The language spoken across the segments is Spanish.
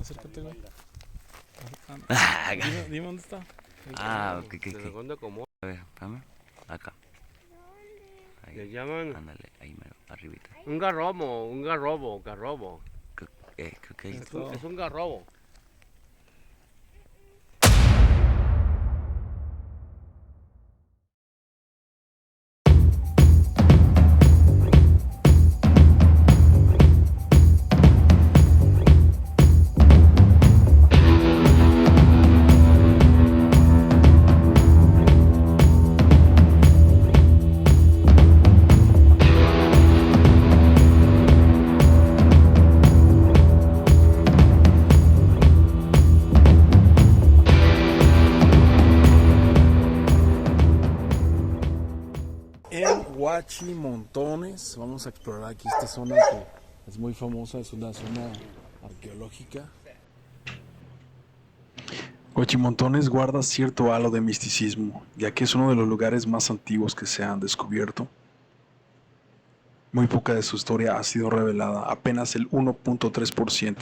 Acércate, güey. Dime dónde está. Ok. ¿De dónde como? A ver, espérame. Acá. Ahí. Le llaman Ándale, ahí mero, arribita. un garrobo. Creo que ahí Es está. todo. Es un garrobo. En Huachimontones vamos a explorar aquí esta zona que es muy famosa, es una zona arqueológica. Huachimontones guarda cierto halo de misticismo, ya que es uno de los lugares más antiguos que se han descubierto. Muy poca de su historia ha sido revelada, apenas el 1.3%.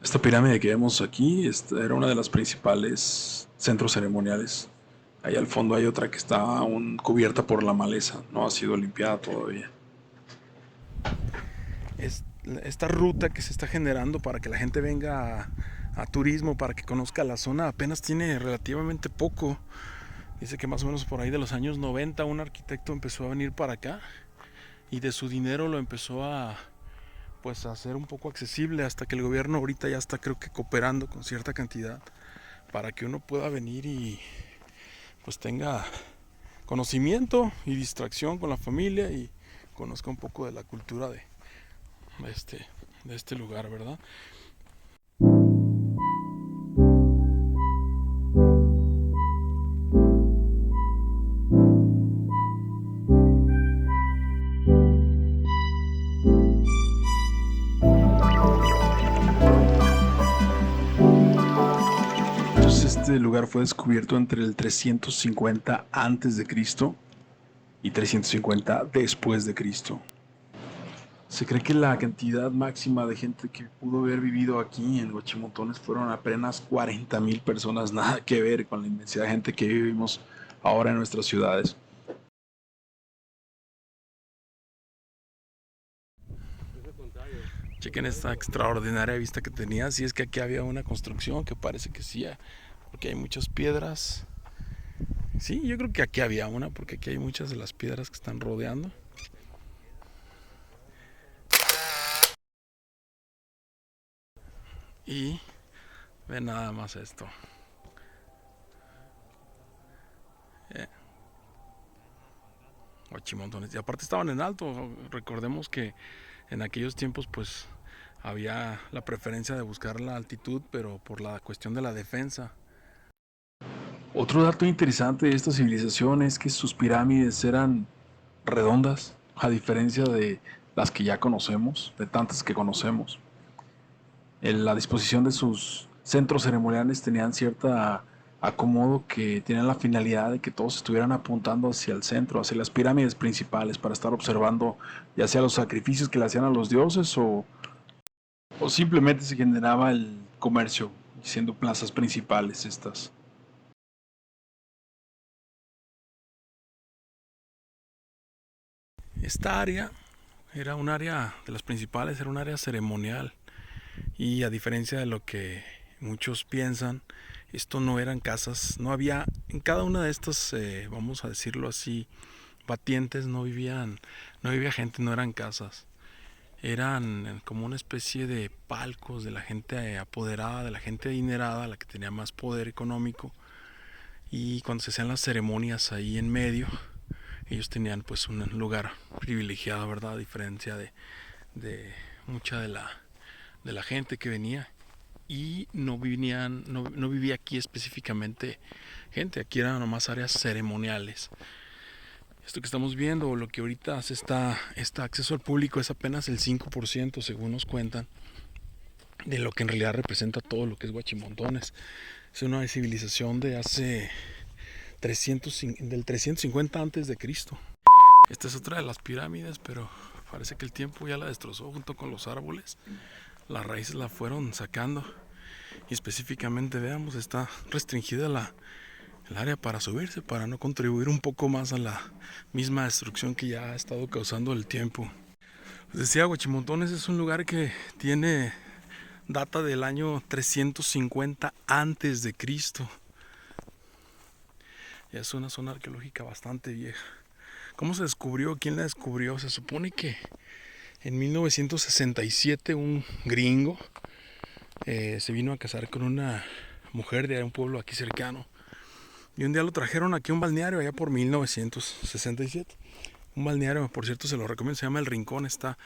Esta pirámide que vemos aquí era una de las principales centros ceremoniales. Ahí al fondo hay otra que está aún cubierta por la maleza, no ha sido limpiada todavía. Esta ruta que se está generando para que la gente venga a turismo, para que conozca la zona, apenas tiene relativamente poco. Dice que más o menos por ahí de los años 90 un arquitecto empezó a venir para acá y de su dinero lo empezó a hacer un poco accesible, hasta que el gobierno ahorita ya está, creo que, cooperando con cierta cantidad para que uno pueda venir y pues tenga conocimiento y distracción con la familia y conozca un poco de la cultura de este lugar, ¿verdad? Entonces este lugar fue descubierto entre el 350 antes de Cristo y 350 después de Cristo. Se cree que la cantidad máxima de gente que pudo haber vivido aquí en Huachimontones fueron apenas 40,000 personas, nada que ver con la inmensidad de gente que vivimos ahora en nuestras ciudades. Chequen esta extraordinaria vista que tenía, si es que aquí había una construcción, que parece que sí, porque hay muchas piedras. Sí, yo creo que aquí había una, porque aquí hay muchas de las piedras que están rodeando. Y ve nada más esto. Huachimontones. Y aparte estaban en alto. Recordemos que en aquellos tiempos pues había la preferencia de buscar la altitud, pero por la cuestión de la defensa. Otro dato interesante de esta civilización es que sus pirámides eran redondas, a diferencia de las que ya conocemos, de tantas que conocemos. La disposición de sus centros ceremoniales tenían cierta acomodo, que tenían la finalidad de que todos estuvieran apuntando hacia el centro, hacia las pirámides principales, para estar observando ya sea los sacrificios que le hacían a los dioses o simplemente se generaba el comercio, siendo plazas principales estas. Esta área era un área de las principales, era un área ceremonial, y a diferencia de lo que muchos piensan, esto no eran casas, no había en cada una de estas, vamos a decirlo así, batientes, no vivía gente, no eran casas, eran como una especie de palcos de la gente apoderada, de la gente adinerada, la que tenía más poder económico, y cuando se hacían las ceremonias ahí en medio, ellos tenían pues un lugar privilegiado, ¿verdad? A diferencia de mucha de la gente que venía, y no vivía aquí específicamente gente, aquí eran nomás áreas ceremoniales. Esto que estamos viendo, o lo que ahorita se está acceso al público, es apenas el 5%, según nos cuentan, de lo que en realidad representa todo lo que es Huachimontones. Es una civilización de hace del 350 antes de Cristo. Esta es otra de las pirámides, pero parece que el tiempo ya la destrozó junto con los árboles. las raíces la fueron sacando. Y específicamente, veamos, está restringida el área para subirse, para no contribuir un poco más a la misma destrucción que ya ha estado causando el tiempo. Les decía, Huachimontones es un lugar que tiene data del año 350 antes de Cristo. Ya es una zona arqueológica bastante vieja. ¿Cómo se descubrió? ¿Quién la descubrió? Se supone que en 1967 un gringo se vino a casar con una mujer de un pueblo aquí cercano. Y un día lo trajeron aquí a un balneario allá por 1967. Un balneario, por cierto, se lo recomiendo, se llama El Rincón, está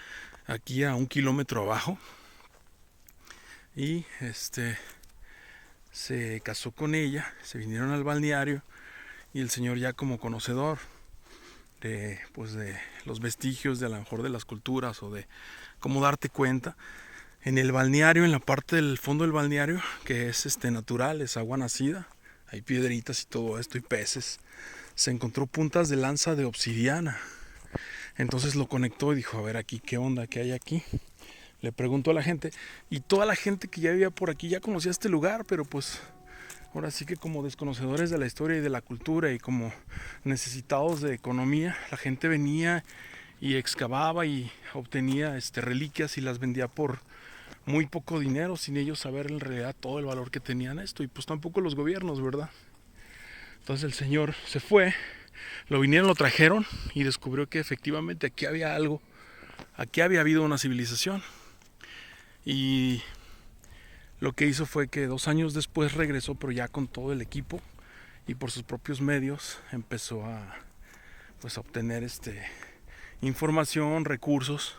aquí a 1 kilómetro abajo. Y se casó con ella, se vinieron al balneario y el señor, ya como conocedor de los vestigios de a lo mejor de las culturas o de cómo darte cuenta, en el balneario, en la parte del fondo del balneario, que es natural, es agua nacida, hay piedritas y todo esto y peces, se encontró puntas de lanza de obsidiana. Entonces lo conectó y dijo, a ver aquí, ¿qué onda? ¿Qué hay aquí? Le preguntó a la gente, y toda la gente que ya vivía por aquí ya conocía este lugar, pero pues ahora sí que como desconocedores de la historia y de la cultura y como necesitados de economía, la gente venía y excavaba y obtenía reliquias y las vendía por muy poco dinero, sin ellos saber en realidad todo el valor que tenían esto, y pues tampoco los gobiernos, ¿verdad? Entonces el señor se fue, lo vinieron, lo trajeron y descubrió que efectivamente aquí había algo, aquí había habido una civilización. Y lo que hizo fue que 2 años después regresó, pero ya con todo el equipo y por sus propios medios empezó a obtener información, recursos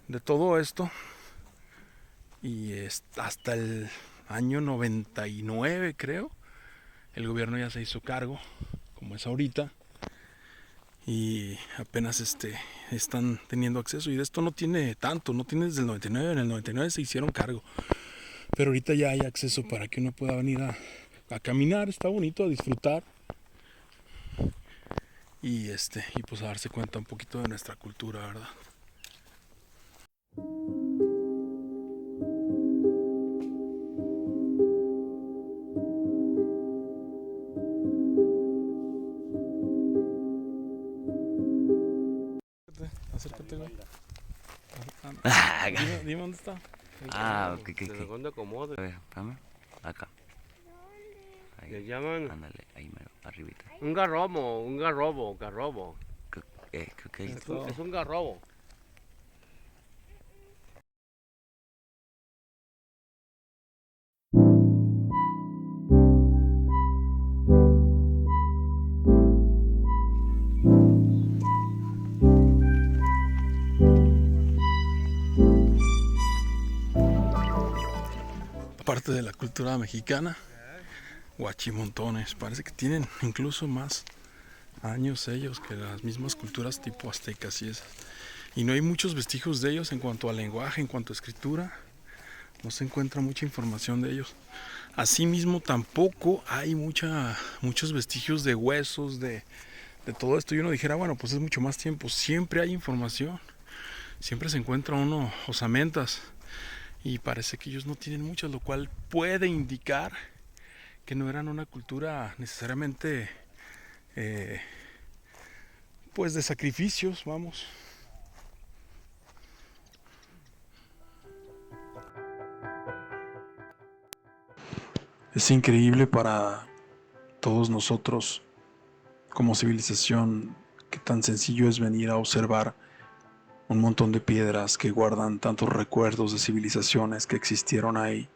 de todo esto. Y hasta el año 99, creo, el gobierno ya se hizo cargo, como es ahorita, y apenas están teniendo acceso. Y de esto no tiene tanto, no tiene desde el 99, en el 99 se hicieron cargo, pero ahorita ya hay acceso para que uno pueda venir a caminar, está bonito, a disfrutar y pues a darse cuenta un poquito de nuestra cultura, ¿verdad? Acércate, güey. Dime dónde está. Ah, ok, ok, ¿De ok. dónde acomodo? A ver, espérame. Acá. Ahí. Le llaman Ándale, ahí mero, arribita. un garrobo. Creo que ahí está. Es un garrobo. Parte de la cultura mexicana, Huachimontones, parece que tienen incluso más años ellos que las mismas culturas tipo aztecas y esas. Y no hay muchos vestigios de ellos en cuanto a lenguaje, en cuanto a escritura. No se encuentra mucha información de ellos. Asimismo, tampoco hay muchos vestigios de huesos, de todo esto. Y uno dijera, bueno, pues es mucho más tiempo. Siempre hay información. Siempre se encuentra uno osamentas. Y parece que ellos no tienen muchas, lo cual puede indicar que no eran una cultura necesariamente pues de sacrificios, vamos. Es increíble para todos nosotros como civilización que tan sencillo es venir a observar un montón de piedras que guardan tantos recuerdos de civilizaciones que existieron ahí.